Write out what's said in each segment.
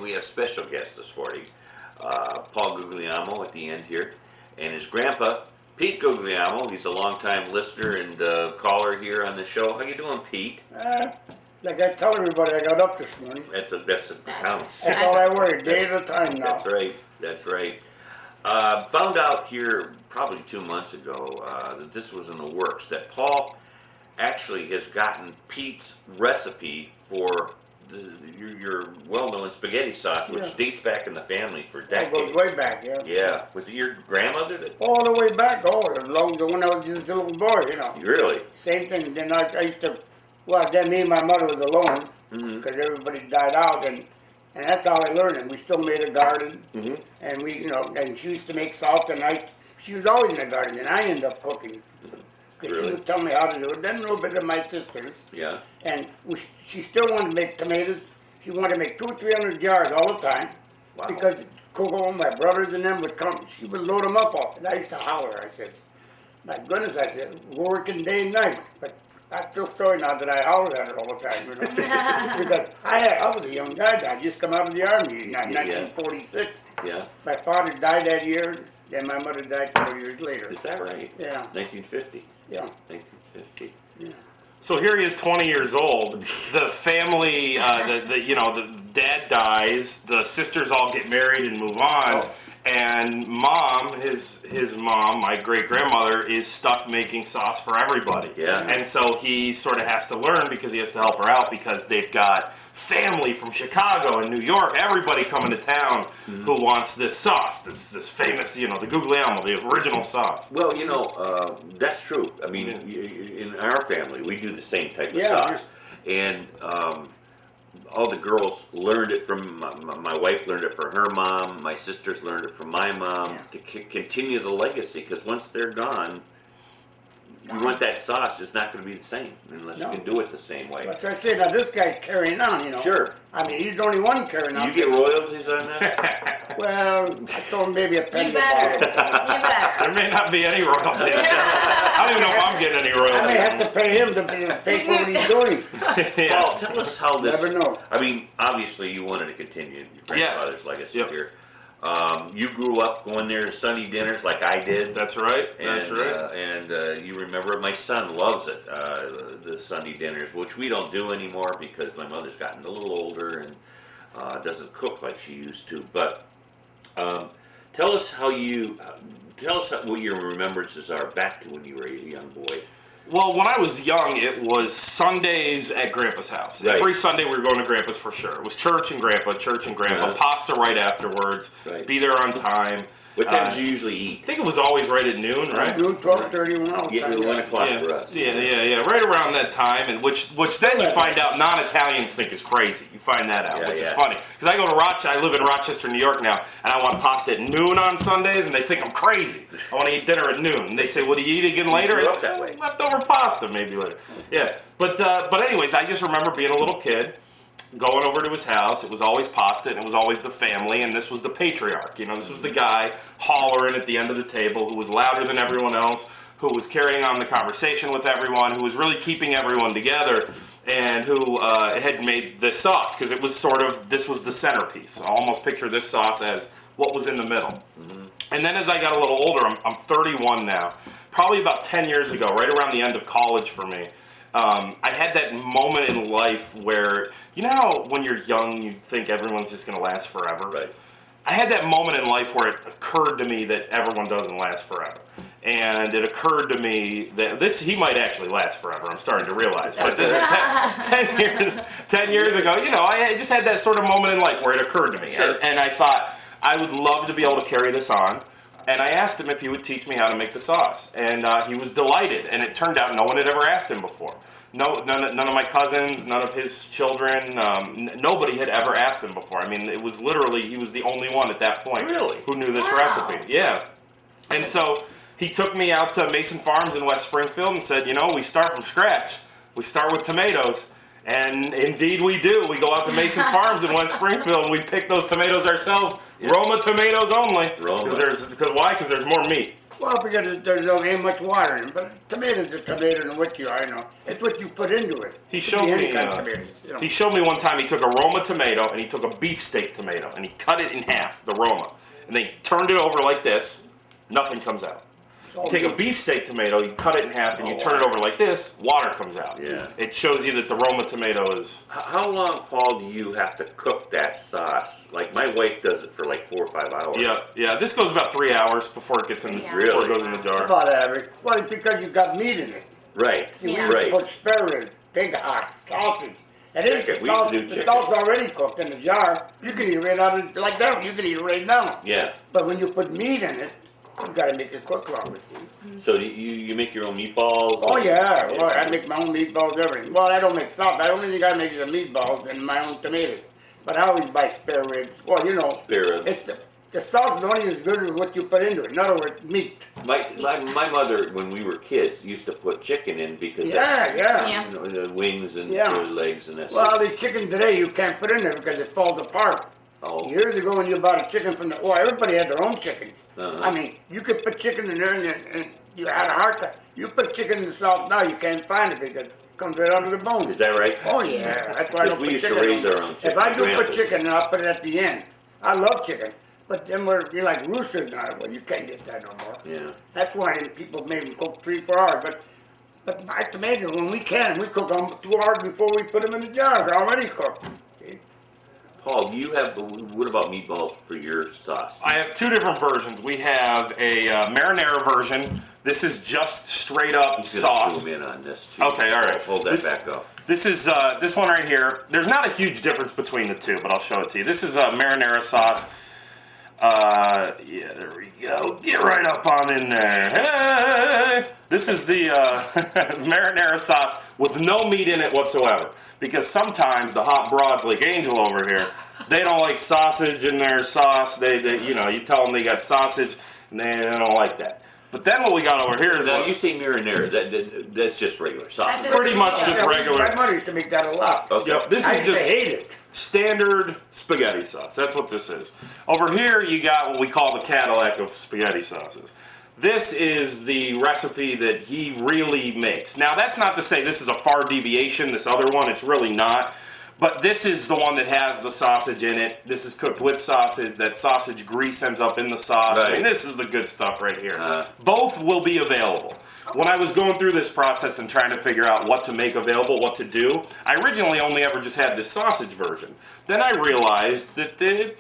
We have special guests this morning, Paul Guglielmo at the end here, and his grandpa, Pete Guglielmo. He's a longtime listener and caller here on the show. How you doing, Pete? Like I tell everybody, I got up this morning. That's a counts. That's all I worry, day at a time now. That's right. That's right. Found out here probably 2 months ago that this was in the works, that Paul actually has gotten Pete's recipe for your well-known spaghetti sauce, which dates back in the family for decades. It goes way back, yeah. Yeah. Was it your grandmother that? All the way back, as long as when I was just a little boy, you know. Really? Same thing. Then I used to, then me and my mother was alone because everybody died out, and that's how I learned it. We still made a garden, and and she used to make salsa, and she was always in the garden, and I ended up cooking. Because she would tell me how to do it. Then a little bit of my sisters. Yeah. And she still wanted to make tomatoes. She wanted to make 200 or 300 jars all the time. Wow. Because Coco, my brothers and them would come. She would load them up all. And I used to holler. I said, my goodness, I said, we're working day and night. But I feel sorry now that I hollered at her all the time, you know. Because I was a young guy. I just come out of the Army in 1946. Yeah. My father died that year. Then my mother died 4 years later. Is that right? Yeah. 1950. Yeah. 1950. Yeah. So here he is, 20 years old. The family, the dad dies. The sisters all get married and move on. And mom, his mom, my great grandmother, is stuck making sauce for everybody. Yeah. And so he sort of has to learn because he has to help her out because they've got family from Chicago and New York, everybody coming to town who wants this sauce, this famous, the Guglielmo, the original sauce. Well, that's true. I mean, in our family, we do the same type of sauce. And all the girls learned it from, my wife learned it from her mom, my sisters learned it from my mom, to continue the legacy, because once they're gone, you want that sauce, it's not going to be the same unless you can do it the same way. That's what I say. Now this guy's carrying on, Sure. I mean, he's the only one carrying on. You get royalties on that? Well, I told him maybe a penny. You better. There may not be any royalties. I don't even know if I'm getting any royalties. I may have to pay him to pay for what he's doing. Paul, tell us how this... Never know. I mean, obviously you wanted to continue your grandfather's legacy here. You grew up going there to Sunday dinners like I did. That's right. And you remember, my son loves it, the Sunday dinners, which we don't do anymore because my mother's gotten a little older and doesn't cook like she used to. But tell us what your remembrances are back to when you were a young boy. Well, when I was young, it was Sundays at Grandpa's house. Right. Every Sunday we were going to Grandpa's for sure. It was church and Grandpa, pasta right afterwards, be there on time. What time did you usually eat? I think it was always right at noon, right? Noon, 12:30, 1 o'clock for us. Yeah, right around that time, and which then you find out non-Italians think is crazy. You find that out, which is funny. Because I go to Rochester, I live in Rochester, New York now, and I want pasta at noon on Sundays, and they think I'm crazy. I want to eat dinner at noon. And they say, well, do you eat again later? I say, leftover pasta maybe later. Yeah, but anyways, I just remember being a little kid, going over to his house. It was always pasta, and it was always the family, and this was the patriarch. This was the guy hollering at the end of the table who was louder than everyone else, who was carrying on the conversation with everyone, who was really keeping everyone together, and who had made this sauce, because it was this was the centerpiece. I almost picture this sauce as what was in the middle. And then as I got a little older, I'm 31 now, probably about 10 years ago, right around the end of college for me, I had that moment in life where, how when you're young, you think everyone's just going to last forever? Right. I had that moment in life where it occurred to me that everyone doesn't last forever. And it occurred to me that he might actually last forever, I'm starting to realize. But this is 10 years ago, I just had that sort of moment in life where it occurred to me. Sure. And I thought, I would love to be able to carry this on. And I asked him if he would teach me how to make the sauce. And he was delighted. And it turned out no one had ever asked him before. None of my cousins, none of his children, nobody had ever asked him before. I mean, it was literally, he was the only one at that point who knew this recipe. Yeah. And so he took me out to Mason Farms in West Springfield and said, we start from scratch. We start with tomatoes. And indeed we do. We go out to Mason Farms in West Springfield and we pick those tomatoes ourselves. Roma tomatoes only. Why? Because there's more meat. Well, because there ain't much water in it, but tomatoes are tomato and what you are, you know. It's what you put into it. He showed me. He showed me one time. He took a Roma tomato and he took a beefsteak tomato and he cut it in half, the Roma, and then he turned it over like this. Nothing comes out. You take a beefsteak tomato, you cut it in half, and you turn it over like this. Water comes out. Yeah. It shows you that the Roma tomato is. How long, Paul, do you have to cook that sauce? Like my wife does it for like 4 or 5 hours. Yeah. This goes about 3 hours before it gets in. Before it goes in the jar. About average. Well, it's because you got meat in it. Right. You put spare ribs, pig heart, sausage. And then the salt's already cooked in the jar. You can eat it right out of it like that. You can eat it right now. Yeah. But when you put meat in it, you gotta make it cook longer. So you make your own meatballs? Oh yeah, well, I make my own meatballs, everything. Well, I don't make sauce. I only gotta make the meatballs and my own tomatoes. But I always buy spare ribs. Well, you know, spare ribs. It's the sauce is only as good as what you put into it. In other words, meat. My mother, when we were kids, used to put chicken in because You know, the wings and the legs and that. Well, the chicken today you can't put in there because it falls apart. Oh. Years ago when you bought a chicken from the, well, everybody had their own chickens. I mean, you could put chicken in there and you had a hard time. You put chicken in the sauce now, you can't find it because it comes right out of the bone. Is that right? Oh yeah, that's why I don't put chicken. We used to raise our own chicken. If I do put chicken, I'll put it at the end. I love chicken. But then you're like roosters now, well, you can't get that no more. Yeah. That's why people maybe cook 3-4 hours. But my tomatoes, when we can, we cook them 2 hours before we put them in the jar. They're already cooked. See? Paul, what about meatballs for your sauce? I have 2 different versions. We have a marinara version. This is just straight up sauce. Zoom in on this too. Okay, all right. Hold that back up. This is this one right here. There's not a huge difference between the 2, but I'll show it to you. This is a marinara sauce. Yeah, there we go. Get right up on in there. Hey! This is the marinara sauce with no meat in it whatsoever. Because sometimes the hot broads like Angel over here, they don't like sausage in their sauce. They you know, you tell them they got sausage, and they don't like that. But then what we got over here is... Now, you say marinara, that's just regular sauce. That's pretty much just regular. My mother used to make that a lot. Okay. Yep, this is just hate it. Standard spaghetti sauce. That's what this is. Over here, you got what we call the Cadillac of spaghetti sauces. This is the recipe that he really makes. Now, that's not to say this is a far deviation, this other one. It's really not. But this is the one that has the sausage in it. This is cooked with sausage. That sausage grease ends up in the sauce. Right. I mean, this is the good stuff right here. Both will be available. When I was going through this process and trying to figure out what to make available, what to do, I originally only ever just had this sausage version. Then I realized that there's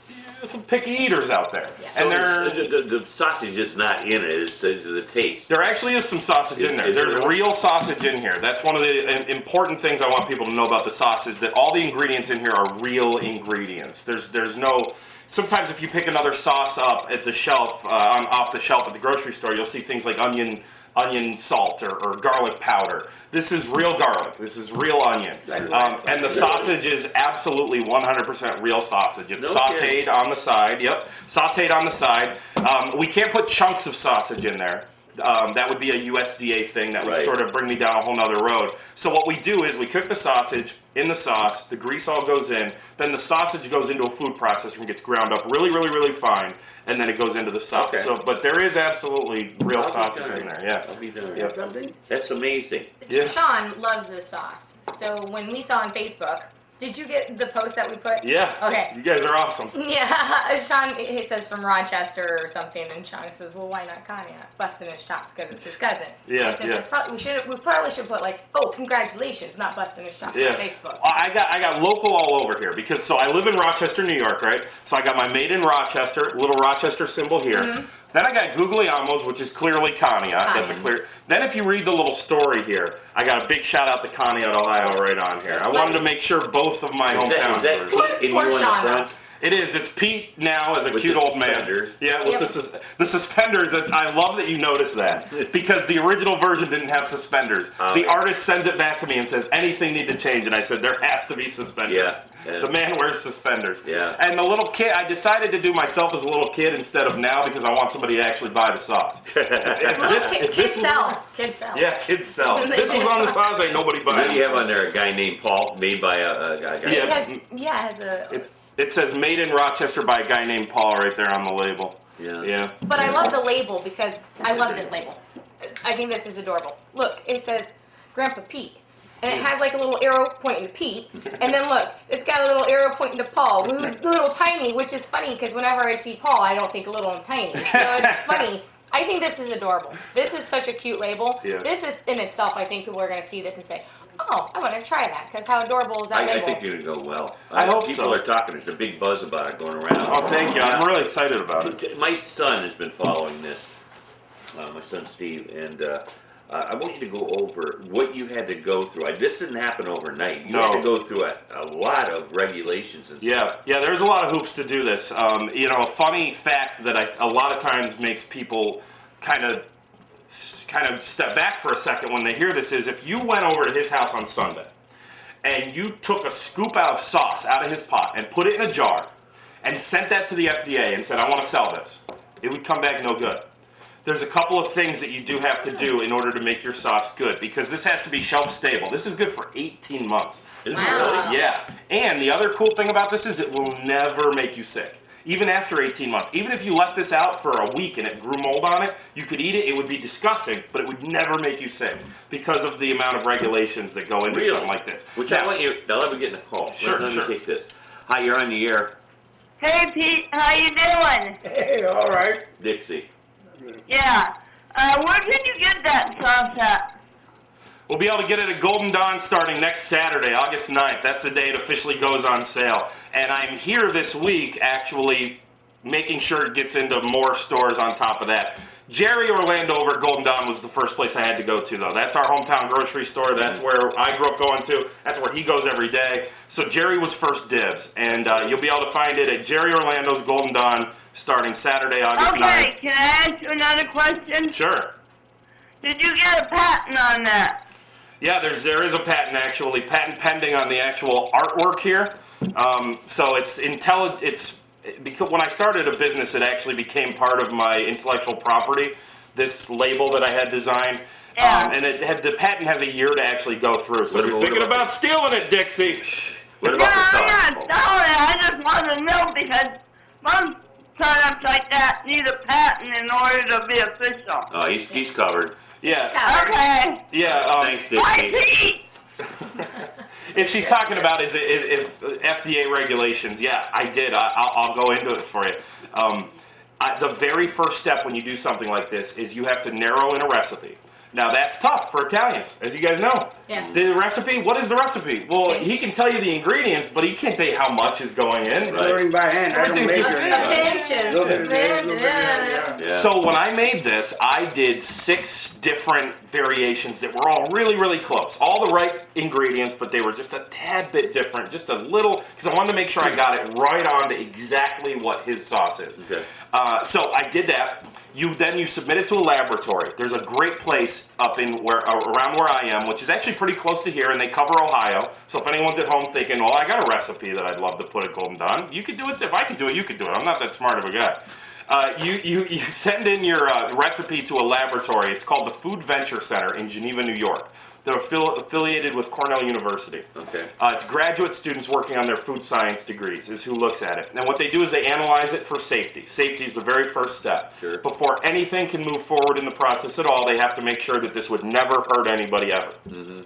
some picky eaters out there. Yeah. So and the sausage is not in it, it's the taste. There actually is some sausage in there. There's real sausage in here. That's one of the important things I want people to know about the sauce is that all the ingredients in here are real ingredients. There's no... Sometimes if you pick another sauce up at the shelf, off the shelf at the grocery store, you'll see things like onion salt or garlic powder. This is real garlic. This is real onion. And the sausage is absolutely 100% real sausage. It's sauteed on the side. Yep, sauteed on the side. We can't put chunks of sausage in there. That would be a USDA thing that would sort of bring me down a whole nother road. So what we do is we cook the sausage in the sauce, the grease all goes in, then the sausage goes into a food processor and gets ground up really, really, really fine, and then it goes into the sauce. Okay. So, but there is absolutely real sausage in there. Yeah. I'll be done. Yep. Something? That's amazing. Yeah. Sean loves this sauce. So when we saw on Facebook, did you get the post that we put? Yeah. Okay. You guys are awesome. Yeah. Sean, it says from Rochester or something, and Sean says, well, why not Kanye? Busting his chops because it's his cousin. Yeah, I said, we probably should put like, oh, congratulations, not busting his chops on Facebook. I got local all over here because, so I live in Rochester, New York, right? So I got my made in Rochester, little Rochester symbol here. Mm-hmm. Then I got Guglielmo's, which is clearly Conneaut. That's a clear. Then if you read the little story here, I got a big shout out to Conneaut, Ohio, right on here. I wanted to make sure both of my hometowns were. Pete and you in the front? It is. It's Pete now as a cute old man. Yeah, with the suspenders. I love that you noticed that because the original version didn't have suspenders. The artist sends it back to me and says anything need to change, and I said there has to be suspenders. Yeah. The man wears suspenders. Yeah. And the little kid, I decided to do myself as a little kid instead of now because I want somebody to actually buy the sauce. Kids sell. Kids sell. Yeah, kids sell. If this was on the sauce, ain't nobody buying it. You have on there a guy named Paul, made by a guy. It has a... It says made in Rochester by a guy named Paul right there on the label. Yeah. But I love the label because I love this label. I think this is adorable. Look, it says Grandpa Pete. And it has like a little arrow pointing to Pete. And then look, it's got a little arrow pointing to Paul, who's little tiny, which is funny because whenever I see Paul, I don't think little and tiny. So it's funny. I think this is adorable. This is such a cute label. Yeah. This is in itself, I think people are going to see this and say, oh, I want to try that because how adorable is that label? I think you're going to go well. I hope People are talking. There's a big buzz about it going around. Oh, thank you. I'm really excited about it. My son has been following this, my son Steve, and I want you to go over what you had to go through. This didn't happen overnight. You had to go through a lot of regulations and stuff. Yeah, there's a lot of hoops to do this. You know, a funny fact that a lot of times makes people kind of step back for a second when they hear this is if you went over to his house on Sunday and you took a scoop out of sauce out of his pot and put it in a jar and sent that to the FDA and said, I want to sell this, it would come back no good. There's a couple of things that you do have to do in order to make your sauce good because this has to be shelf stable. This is good for 18 months. Is it really? Yeah. And the other cool thing about this is it will never make you sick. Even after 18 months. Even if you left this out for a week and it grew mold on it, you could eat it, it would be disgusting, but it would never make you sick because of the amount of regulations that go into something like this. Which I want you, now let me get in a call. Sure, let me take this. Hi, you're on the air. Hey, Pete, how you doing? Hey, all right. Dixie. Yeah. Where can you get that sauce at? We'll be able to get it at Golden Dawn starting next Saturday, August 9th. That's the day it officially goes on sale. And I'm here this week actually making sure it gets into more stores on top of that. Jerry Orlando over at Golden Dawn was the first place I had to go to, though. That's our hometown grocery store. That's where I grew up going to. That's where he goes every day. So Jerry was first dibs. And you'll be able to find it at Jerry Orlando's Golden Dawn starting Saturday, August 9th. Okay, can I ask you another question? Sure. Did you get a patent on that? Yeah, there is a patent actually, patent pending on the actual artwork here. So it's because when I started a business, it actually became part of my intellectual property. This label that I had designed, Yeah. and the patent has a year to actually go through. So if you're thinking about stealing it, Dixie. What about the I'm sauce? not selling it. I just want to know because some products like that need a patent in order to be official. Oh, he's covered. Yeah. Okay. Yeah. Thanks, Bye, Dixie. Pete. If she's talking about if FDA regulations, yeah, I did. I'll go into it for you. The very first step when you do something like this is you have to narrow in a recipe. Now that's tough for Italians, as you guys know. Yeah. The recipe, what is the recipe? Well, he can tell you the ingredients, but he can't tell you how much is going in. Pouring by hand. I don't Everything's measure just- anything. Little bit of this, little bit of that, yeah. Yeah. So when I made this, I did 6 different variations that were all really, really close. All the right ingredients, but they were just a tad bit different, just a little, because I wanted to make sure I got it right on to exactly what his sauce is. Okay. So I did that. You submit it to a laboratory. There's a great place up in around where I am, which is actually pretty close to here, and they cover Ohio. So if anyone's at home thinking, well, I got a recipe that I'd love to put at Golden Dawn, you could do it. If I could do it, you could do it. I'm not that smart of a guy. You send in your recipe to a laboratory. It's called the Food Venture Center in Geneva, New York. They're affiliated with Cornell University. Okay. It's graduate students working on their food science degrees is who looks at it. And what they do is they analyze it for safety. Safety is the very first step. Sure. Before anything can move forward in the process at all, they have to make sure that this would never hurt anybody ever. Mm-hmm.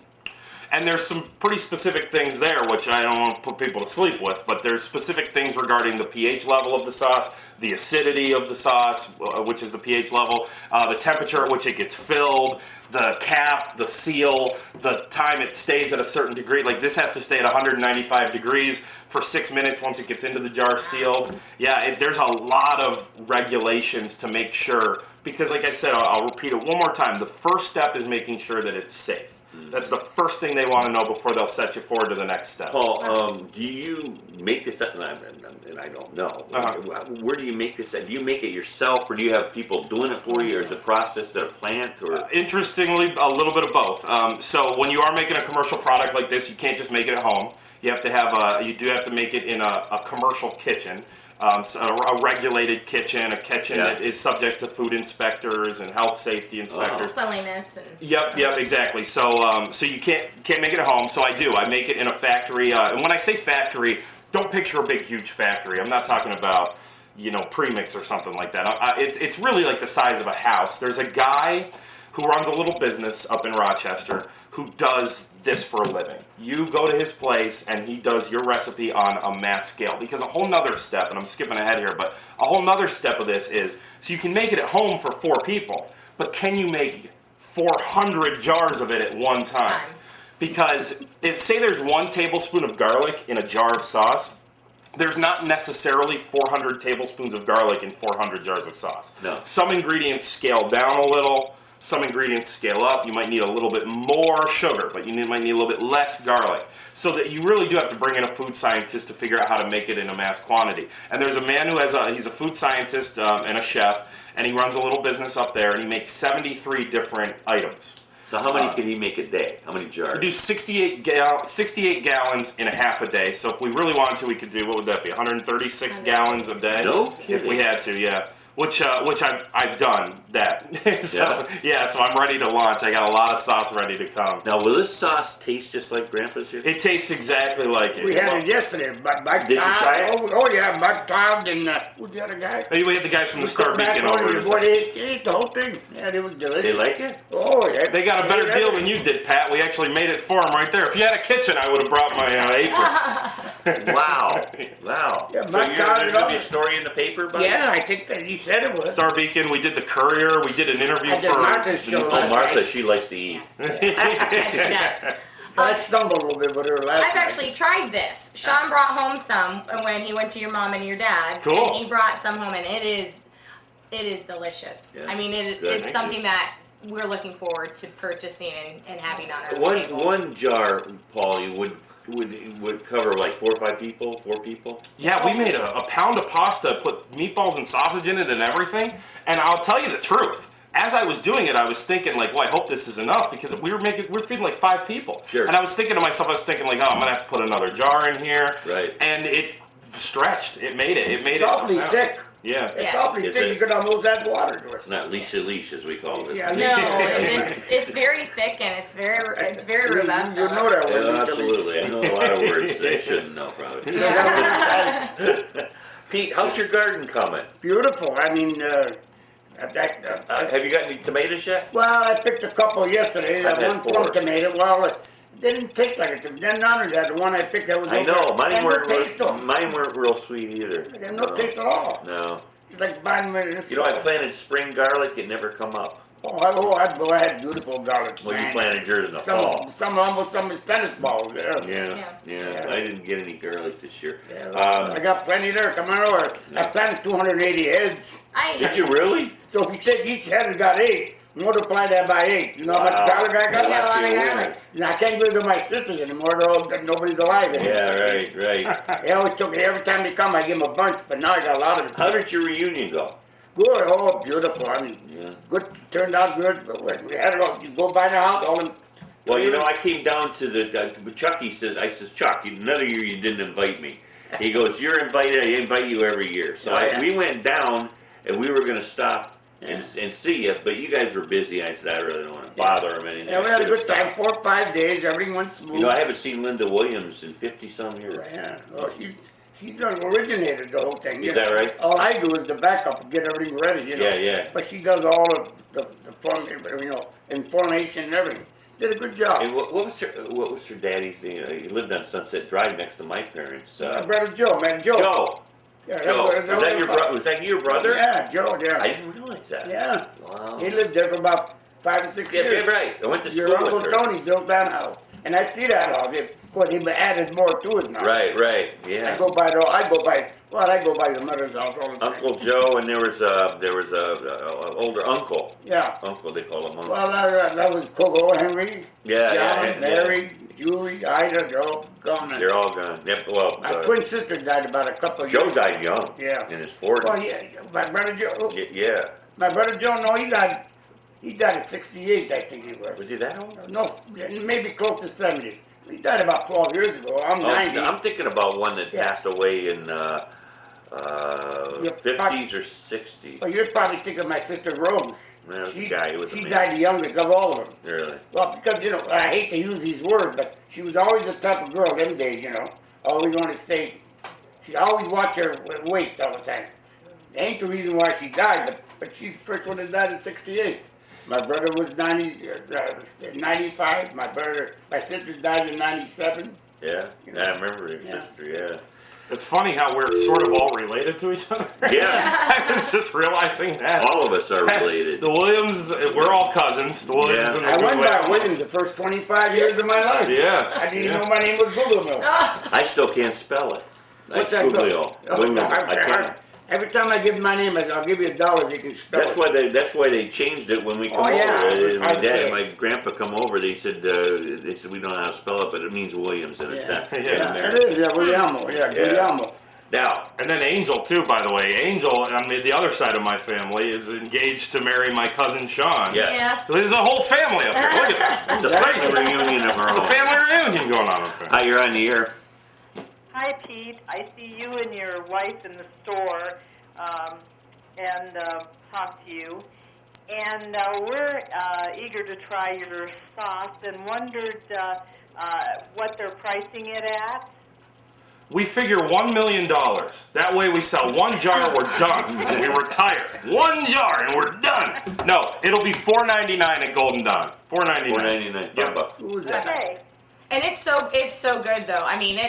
And there's some pretty specific things there, which I don't want to put people to sleep with, but there's specific things regarding the pH level of the sauce, the acidity of the sauce, which is the pH level, the temperature at which it gets filled, the cap, the seal, the time it stays at a certain degree. Like this has to stay at 195 degrees for 6 minutes once it gets into the jar sealed. Yeah, there's a lot of regulations to make sure, because like I said, I'll repeat it one more time, the first step is making sure that it's safe. That's the first thing they want to know before they'll set you forward to the next step. Paul, do you make this at, and I don't know, where do you make this at? Do you make it yourself, or do you have people doing it for you, or is the process at a plant? Or Interestingly, a little bit of both. So when you are making a commercial product like this, you can't just make it at home. You have to have you do have to make it in a commercial kitchen. So a regulated kitchen, a kitchen that is subject to food inspectors and health safety inspectors. Cleanliness. And Yep, exactly. So so you can't make it at home. So I do. I make it in a factory. And when I say factory, don't picture a big, huge factory. I'm not talking about, you know, premix or something like that. It's really like the size of a house. There's a guy who runs a little business up in Rochester who does this for a living. You go to his place and he does your recipe on a mass scale. Because a whole nother step, and I'm skipping ahead here, but a whole nother step of this is, so you can make it at home for 4 people, but can you make 400 jars of it at one time? Because say there's 1 tablespoon of garlic in a jar of sauce, there's not necessarily 400 tablespoons of garlic in 400 jars of sauce. No. Some ingredients scale down a little, some ingredients scale up. You might need a little bit more sugar, but you might need a little bit less garlic. So that you really do have to bring in a food scientist to figure out how to make it in a mass quantity. And there's a man who he's a food scientist and a chef, and he runs a little business up there, and he makes 73 different items. So how many can he make a day? How many jars? We do 68 gallons in a half a day. So if we really wanted to, we could do, what would that be, 136 gallons a day? No If we had to, yeah. Which I've done that. So I'm ready to launch. I got a lot of sauce ready to come. Now, will this sauce taste just like Grandpa's here? It tastes exactly like it. We had it yesterday. Did you try it? Oh yeah, Mike Todd and who's the other guy? We had the guys from the Star Beacon over. They ate the whole thing. Yeah, it was delicious. They like it? Oh yeah. They got a better deal than you did, Pat. We actually made it for them right there. If you had a kitchen, I would have brought my apron. Wow. Yeah, So Mike Todd there's going to be a story in the paper about it? Yeah, I think that he said it was. Star Beacon, we did the Courier, we did an interview I did for... Martha's show Oh, last Martha, night. she likes to eat. Yes. I stumbled a little bit with her last I've night. actually tried this. Sean brought home some when he went to your mom and your dad's. Cool. And he brought some home, and it is delicious. Yeah. I mean, Good, it's thank something you. that we're looking forward to purchasing and having on our table. One jar, Paulie, would cover like 4 or 5 people, 4 people. Yeah, we made a pound of pasta, put meatballs and sausage in it and everything. And I'll tell you the truth. As I was doing it, I was thinking like, well, I hope this is enough because we're feeding like 5 people. Sure. And I was thinking to myself, like, oh, I'm gonna have to put another jar in here. Right. And it stretched. It made it. It's awfully thick. Yeah. It's Yes. awfully Is thick. it? You could almost add water to it. It's not leash as we call it. Yeah, No, it's very thick and it's very robust. You know that word. Yeah, absolutely. I know a lot of words that I shouldn't know, probably. Pete, how's your garden coming? Beautiful. I mean, Have you got any tomatoes yet? well, I picked a couple yesterday. I've had One 4. plum tomato. Well, it didn't taste like it. Then none of that. The one I picked, that was I know. okay. Had no taste to 'em. Mine weren't real sweet either. They had no taste at all. No. It's like buying them in a You know, I store. planted spring garlic. It never come up. I'd go ahead. Beautiful garlic. Well, you man. planted yours in the fall. Some is tennis balls. Yeah. I didn't get any garlic this year. Yeah, I got plenty there. Come on over. I planted 280 heads. Did you really? So if you take each head has got 8, multiply that by 8. You know how much Wow. garlic I got? You got a lot of Yeah. garlic. Now, I can't give it to my sisters anymore. Nobody's alive anymore. Yeah, right. They always took it every time they come. I give them a bunch, but now I got a lot of them. How did your reunion go? Good, oh, beautiful. I mean, Yeah. good. Turned out good. But we had it all. You go by the house, all them. Well, you know, I came down to the Chucky says, Chuck, another year you didn't invite me. He goes, you're invited. I invite you every year. So we went down and we were going to stop and see you, but you guys were busy. I said, I really don't want to bother him anything. Yeah, we had a good time. 4 or 5 days. Everything went smooth. You know, I haven't seen Linda Williams in 50-some years. Yeah. Oh, she's originated the whole thing. Is that right? All I do is the backup and get everything ready, you know. Yeah. But she does all of the information and everything. Did a good job. And what was her daddy's name? He lived on Sunset Drive next to my parents. My brother Joe, man, Joe. Joe. Yeah, Joe. Was that your brother? Yeah, Joe, yeah. I didn't realize that. Yeah. Wow. He lived there for about 5 or 6 years. Yeah, right. I went to Your school Uncle with her. Tony built that house. And I see that house. Of course, he added more to it now. Right. I Yeah. go by your mother's house all the time. Uncle Joe, and there was a older uncle. Yeah. Uncle, they call him uncle. Well, that was Coco, Henry, Yeah, John, and- Mary, Julie, Ida, they're all gone. They're all gone. Yep. Well, My twin sister died about a couple of Joe years. died young. Yeah. In his 40s. Well, yeah, my brother Joe. Yeah. My brother Joe, no, he died at 68, I think he was. Was he that old? No, maybe close to 70. He died about 12 years ago. I'm 90. I'm thinking about one that Yeah. passed away in 50s or 60s. Well, you're probably thinking of my sister Rose. That was the guy. It was She a man. died the youngest of all of them. Really? Well, because, you know, I hate to use these words, but she was always the type of girl them days, you know. Always want to stay She always watched her weight all the time. That ain't the reason why she died, but she's the first one that died in 68. My brother was 95. My sister died in 97. Yeah, I remember your sister, yeah. It's funny how we're sort of all related to each other. Yeah. I was just realizing that. All of us are related. The Williams, we're all cousins. The Williams and the I went by Guglielmo. Williams the first 25 years of my life. Yeah. I didn't even know my name was Guglielmo. I still can't spell it. What's Like that? Guglielmo. I can't. Every time I give my name, I'll give you $1 you can spell it. That's why they changed it when we come Oh, yeah. over. I'd say. My grandpa come over. They said we don't know how to spell it, but it means Williams, and it's not. Yeah, it is. Yeah, Guglielmo. Yeah, Guglielmo. Now, And then Angel, too, by the way. Angel, on the other side of my family, is engaged to marry my cousin Sean. yes. There's a whole family up here. Look at that. It's a family reunion of our There's a own. family reunion going on up there. Hi, you're on the air. Hi, Pete. I see you and your wife in the store and talk to you. And we're eager to try your sauce and wondered what they're pricing it at. We figure $1 million. That way we sell one jar, we're done. We retire. One jar and we're done. No, it'll be $4.99 at Golden Dawn. $4.99. $4.99. Yep. $5. Who was that? Okay. And it's so good though. I mean,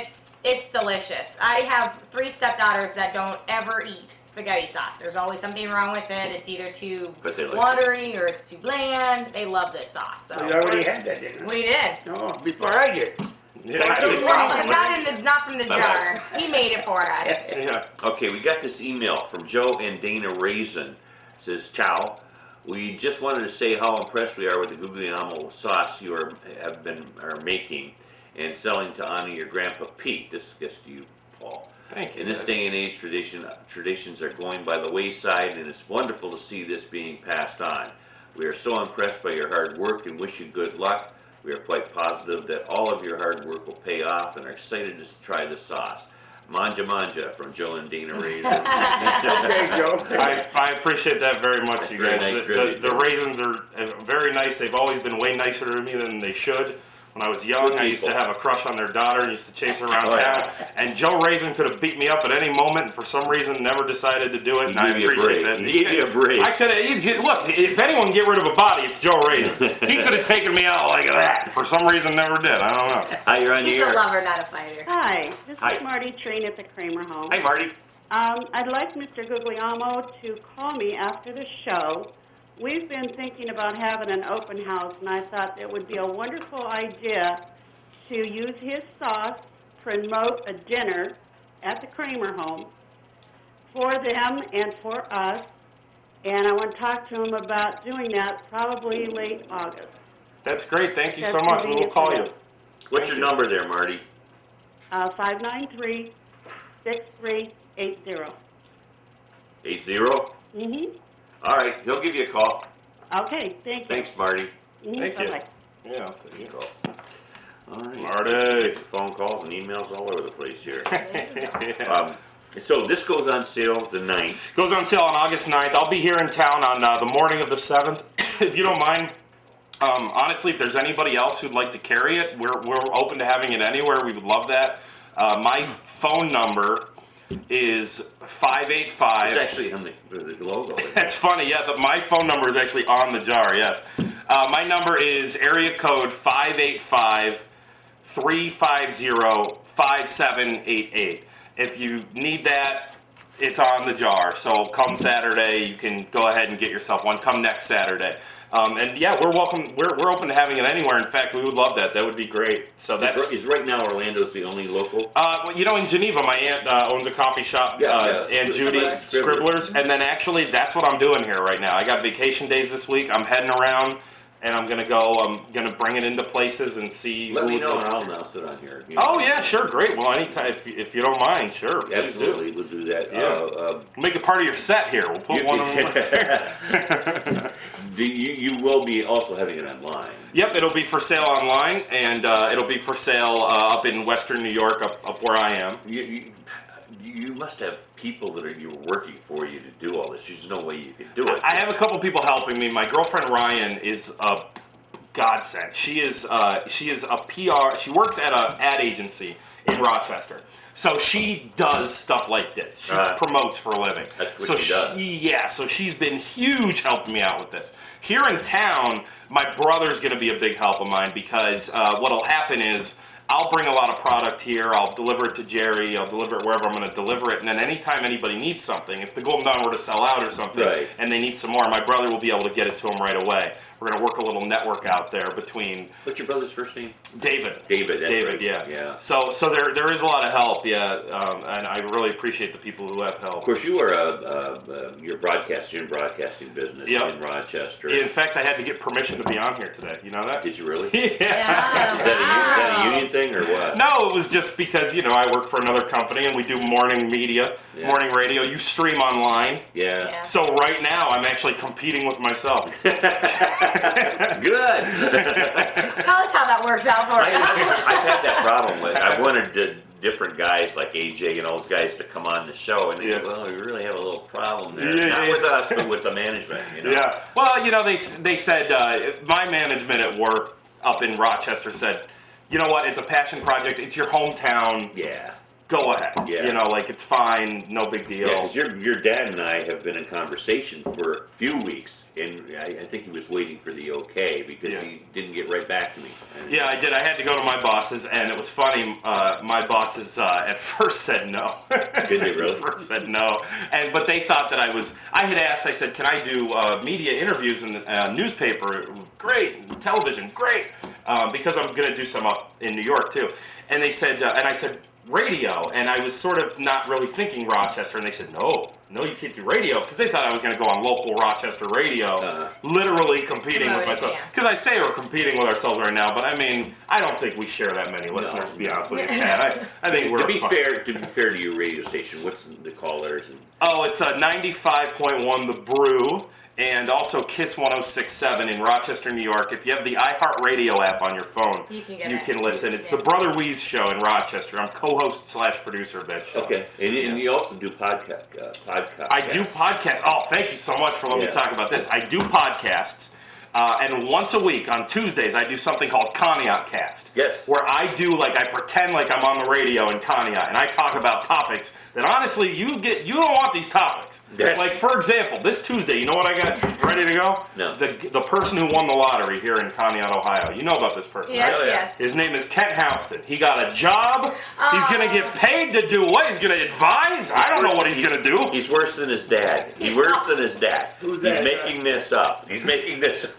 it's delicious. I have 3 stepdaughters that don't ever eat spaghetti sauce. There's always something wrong with it. It's either too But they like watery or it's too bland. They love this sauce. So We already had that, didn't we? we did. No, before I did. Yeah. Not from the jar. He made it for us. Yeah. Okay, we got this email from Joe and Dana Raisin. It says, ciao. We just wanted to say how impressed we are with the Guglielmo sauce you are making and selling to honor your Grandpa Pete. This gets to you, Paul. Thank you. In this day and age, traditions are going by the wayside, and it's wonderful to see this being passed on. We are so impressed by your hard work and wish you good luck. We are quite positive that all of your hard work will pay off and are excited to try the sauce. Manja manja from Joe and Dana Raisin. Okay, Joe. I appreciate that very much, you Very guys. nice tribute. The Raisins are very nice. They've always been way nicer to me than they should. When I was young, I used to have a crush on their daughter and used to chase her around town. And Joe Raisin could have beat me up at any moment and for some reason never decided to do it. And I appreciate that. He gave you a break. I could have, look, if anyone can get rid of a body, it's Joe Raisin. He could have taken me out like that. For some reason, never did. I don't know. Hi, you're on the He's a air. lover, not a fighter. Hi, this Hi. is Marty Train at the Kramer home. Hi, Marty. I'd like Mr. Guglielmo to call me after the show. We've been thinking about having an open house, and I thought it would be a wonderful idea to use his sauce, promote a dinner at the Kramer home for them and for us. And I want to talk to him about doing that probably late August. That's great. Thank you so That's much. We will call you. What's your number there, Marty? 593-6380. 80? Mm-hmm. All right, he'll give you a call. Okay, thank you. Thanks, Marty. Mhm, Thank you. bye-bye. Yeah, I'll take you. All right. Marty. Phone calls and emails all over the place here. Yeah. So this goes on sale the 9th. Goes on sale on August 9th. I'll be here in town on the morning of the 7th. If you don't mind, honestly, if there's anybody else who'd like to carry it, we're open to having it anywhere. We would love that. My phone number is 585. It's actually on the logo. That's funny, yeah. My phone number is actually on the jar, yes. My number is area code 585-350-5788. If you need that, it's on the jar. So come Saturday, you can go ahead and get yourself one. Come next Saturday. And yeah, we're welcome. We're open to having it anywhere. In fact, we would love that. That would be great. So that's Is right now Orlando's the only local? well, you know, in Geneva, my aunt owns a coffee shop, Aunt Judy Scribblers, and then actually that's what I'm doing here right now. I got vacation days this week. I'm heading around, and I'm gonna go. I'm gonna bring it into places and see. Let me who know, would- and I'll announce it on here. Oh yeah, sure, great. Well, anytime if you don't mind, sure. please do. Absolutely, we'll do that. Yeah. Make it part of your set here. We'll put one of them. You will be also having it online. Yep, it'll be for sale online, and it'll be for sale up in Western New York, up where I am. You must have people that are working for you to do all this. There's no way you could do it. I have a couple people helping me. My girlfriend Ryan is a godsend. She is a PR. She works at an ad agency in Rochester. So she does stuff like this. She promotes for a living. That's what she does. Yeah, so she's been huge helping me out with this. Here in town, my brother's going to be a big help of mine because what'll happen is I'll bring a lot of product here, I'll deliver it to Jerry, I'll deliver it wherever I'm going to deliver it, and then anytime anybody needs something, if the Golden Dawn were to sell out or something, and they need some more, my brother will be able to get it to them right away. We're going to work a little network out there between... What's your brother's first name? David. David, that's David, right. yeah. So there is a lot of help, and I really appreciate the people who have helped. Of course, you are you're broadcasting business in Rochester. Yeah, in fact, I had to get permission to be on here today. You know that? Did you really? Yeah. Is that a union thing or what? No, it was just because, I work for another company and we do morning media, morning radio. You stream online. Yeah. So right now, I'm actually competing with myself. Good. Tell us how that works out for you. I've had that problem with. I wanted different guys like AJ and all those guys to come on the show, and they go, well, we really have a little problem there. Not with us, but with the management. Yeah. Well, they said my management at work up in Rochester said, you know what? It's a passion project. It's your hometown. Yeah. Go ahead. Yeah. It's fine. No big deal. Yeah, because your dad and I have been in conversation for a few weeks, and I think he was waiting for the okay because he didn't get right back to me. Yeah, I did. I had to go to my bosses, and it was funny. My bosses at first said no. Did they really? First said no, but they thought that I had asked. I said, "Can I do media interviews in the newspaper?" Great. Television, great. Because I'm going to do some up in New York too. And they said, and I said, radio, and I was sort of not really thinking Rochester, and they said, no, you can't do radio, because they thought I was going to go on local Rochester radio, literally competing with myself. Because I say we're competing with ourselves right now, but I mean, I don't think we share that many listeners, to be honest with you, Pat. I think we're... To be fair to your radio station, what's the callers? Oh, it's 95.1 The Brew, and also KISS 106.7 in Rochester, New York. If you have the iHeartRadio app on your phone, you can listen. It's the Brother Weeze Show in Rochester. I'm co-host / producer of that show. Okay, and you also do podcast. I do podcasts. Oh, thank you so much for letting me talk about this. I do podcasts. And once a week on Tuesdays, I do something called Conneaut Cast. Yes. Where I pretend like I'm on the radio in Conneaut, and I talk about topics that honestly you don't want these topics. Yeah. Like, for example, this Tuesday, you know what I got ready to go? No. The person who won the lottery here in Conneaut, Ohio. You know about this person, yes, right? Yes. His name is Kent Houston. He got a job. He's going to get paid to do what? He's going to advise? I don't know what he's going to do. He's worse than his dad. He's worse than his dad. Who's He's that? making this up. He's making this up.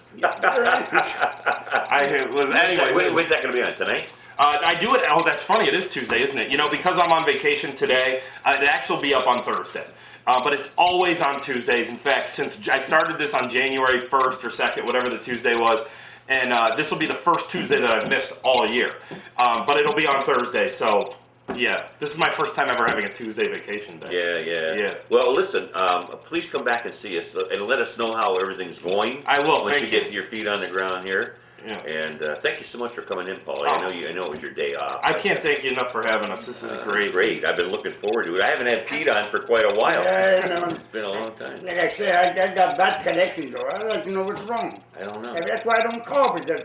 Anyway, when's that going to be on? Tonight? I do it. Oh, that's funny. It is Tuesday, isn't it? Because I'm on vacation today, it'll actually be up on Thursday. But it's always on Tuesdays. In fact, since I started this on January 1st or 2nd, whatever the Tuesday was, and this will be the first Tuesday that I've missed all year. But it'll be on Thursday, so yeah. This is my first time ever having a Tuesday vacation day. Yeah. Well, listen, please come back and see us and let us know how everything's going. I will. Once Thank you get your feet on the ground here. Yeah. And thank you so much for coming in, Paul. I know it was your day off. I can't thank you enough for having us. This is great. Great. I've been looking forward to it. I haven't had Pete on for quite a while. It's been a long time. Like I say, I got bad connection, though. I'd like to know what's wrong. I don't know. And that's why I don't call, because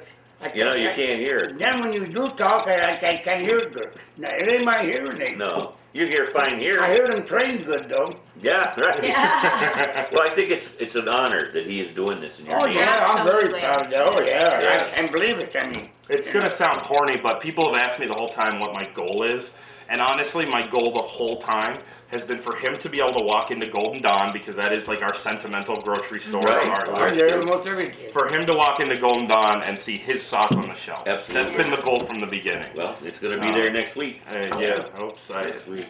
you can't hear it. Then when you do talk, I can hear it good. Now, it ain't my hearing aid. No. You hear fine here. I hear them trained good, though. Yeah, right. Well, I think it's an honor that he is doing this in your name. Yeah, I'm very Absolutely. proud. Oh, yeah. I can't believe it. I mean, It's going to sound corny, but people have asked me the whole time what my goal is. And honestly, my goal the whole time has been for him to be able to walk into Golden Dawn, because that is like our sentimental grocery store. almost everything. For him to walk into Golden Dawn and see his sauce on the shelf. Absolutely. That's been the goal from the beginning. Well, it's going to be there next week. Hopes. Next week.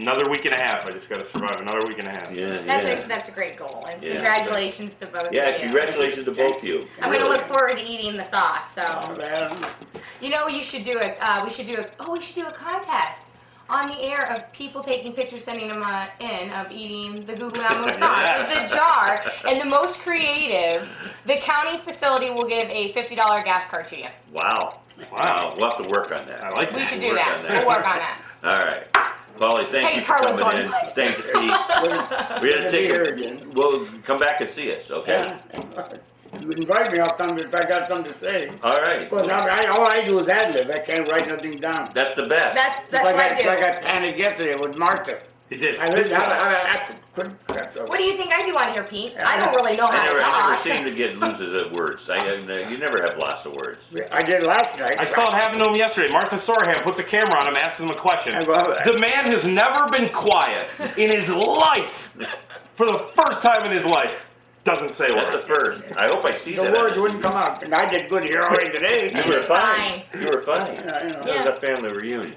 Another week and a half. I just got to survive another week and a half. That's a great goal, and congratulations to both of you. Yeah, congratulations to both of you. I'm going to look forward to eating the sauce. So, we should do a contest on the air of people taking pictures, sending them in of eating the Guglielmo sauce. It's a jar, and the most creative, the county facility will give a $50 gas card to you. Wow. We'll have to work on that. I like that. We should do that. We'll work on that. All right. Polly, thank you for coming in. Thanks, Pete. We're going to we'll come back and see us, okay? You invite me, I'll come if I got something to say. All right. But all I do is ad-lib. I can't write nothing down. That's the best. That's Like what I do. I panicked yesterday with Martha. He did. I couldn't crap What do you think I do on here, Pete? I don't really know how I to never talk. seem to get loses at words. You never have lots of words. I did last night. I saw it happen to him yesterday. Martha Sorahan puts a camera on him, asks him a question. I go, The man has never been quiet in his life. For the first time in his life, doesn't say a That's word. the first. I hope I see the that. words wouldn't come out. And I did good here already today. You were fine. You were fine. You know. That was a family reunion.